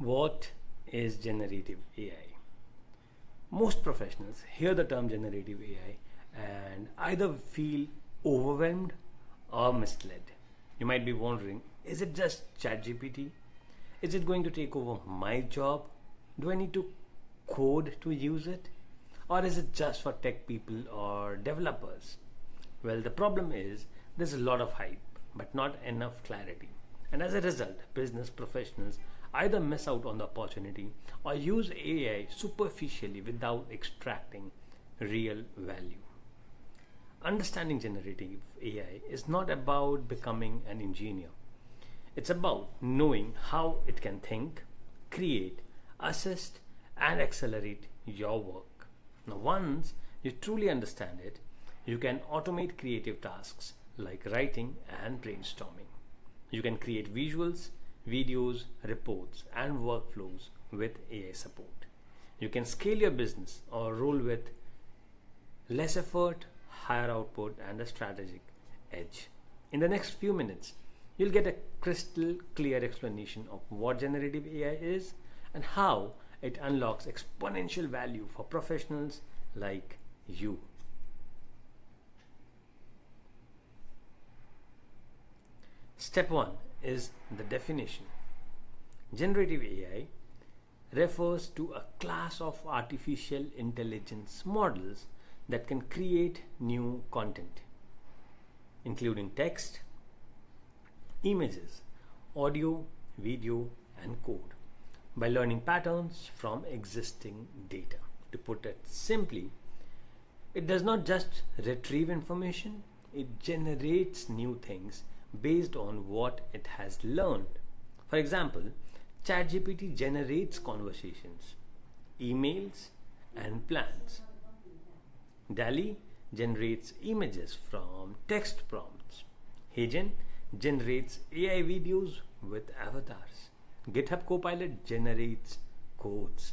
What is generative AI? Most professionals hear the term generative AI and either feel overwhelmed or misled. You might be wondering, is it just ChatGPT? Is it going to take over my job? Do I need to code to use it? Or is it just for tech people or developers? Well, the problem is there's a lot of hype, but not enough clarity. And as a result, business professionals either miss out on the opportunity or use AI superficially without extracting real value. Understanding generative AI is not about becoming an engineer. It's about knowing how it can think, create, assist, and accelerate your work. Now, once you truly understand it, you can automate creative tasks like writing and brainstorming. You can create visuals, videos, reports, and workflows with AI support. You can scale your business or roll with less effort, higher output, and a strategic edge. In the next few minutes, you'll get a crystal clear explanation of what generative AI is and how it unlocks exponential value for professionals like you. Step 1 is the definition. Generative AI refers to a class of artificial intelligence models that can create new content, including text, images, audio, video, and code, by learning patterns from existing data. To put it simply, it does not just retrieve information, it generates new things based on what it has learned. For example, ChatGPT generates conversations, emails, and plans. DALL generates images from text prompts. HeyGen generates AI videos with avatars. GitHub Copilot generates codes.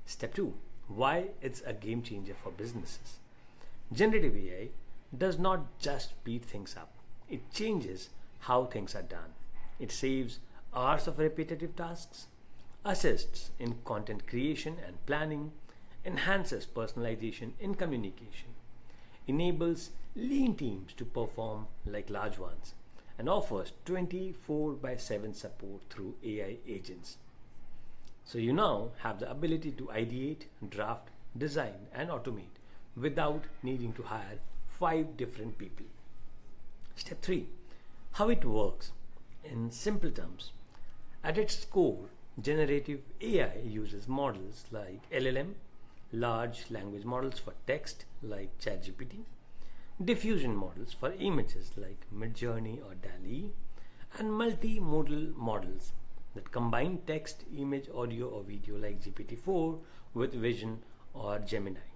Step 2. Why it's a game changer for businesses. Generative AI does not just speed things up. It changes how things are done. It saves hours of repetitive tasks, assists in content creation and planning, enhances personalization in communication, enables lean teams to perform like large ones, and offers 24/7 support through AI agents. So you now have the ability to ideate, draft, design, and automate without needing to hire 5 different people. Step 3. How it works. In simple terms, at its core, generative AI uses models like LLM, large language models for text like ChatGPT, diffusion models for images like MidJourney or DALL, and multimodal models that combine text, image, audio, or video like GPT-4 with Vision or Gemini.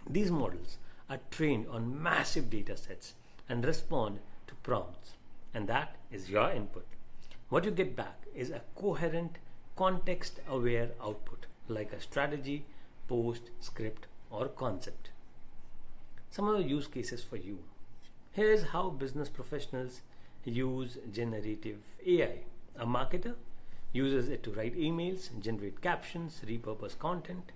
These models are trained on massive data sets and respond to prompts, and that is your input. What you get back is a coherent, context-aware output like a strategy, post, script, or concept. Some of the use cases for you. Here's how business professionals use generative AI. A marketer uses it to write emails, generate captions, repurpose content.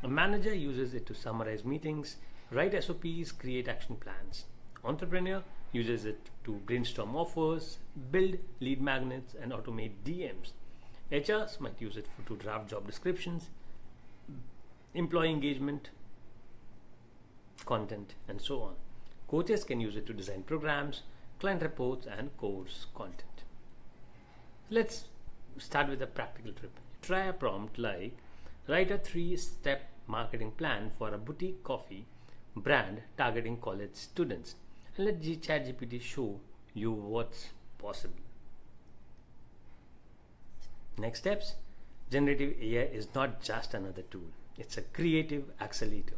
A manager uses it to summarize meetings, write SOPs, create action plans. Entrepreneur uses it to brainstorm offers, build lead magnets, and automate DMs. HRs might use it to draft job descriptions, employee engagement, content, and so on. Coaches can use it to design programs, client reports, and course content. Let's start with a practical trip. Try a prompt like write a 3-step marketing plan for a boutique coffee brand targeting college students, and let ChatGPT show you what's possible. Next steps. Generative AI is not just another tool, it's a creative accelerator.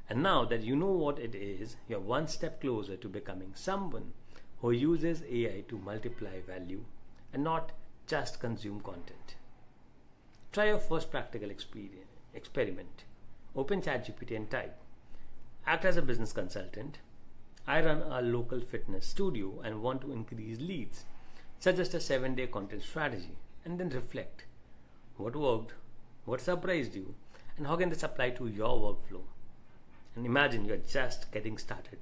And now that you know what it is, you're one step closer to becoming someone who uses AI to multiply value and not just consume content. Try your first practical experiment. Open ChatGPT and type, act as a business consultant. I run a local fitness studio and want to increase leads. Suggest a 7-day content strategy and then reflect. What worked? What surprised you? And how can this apply to your workflow? And imagine you're just getting started.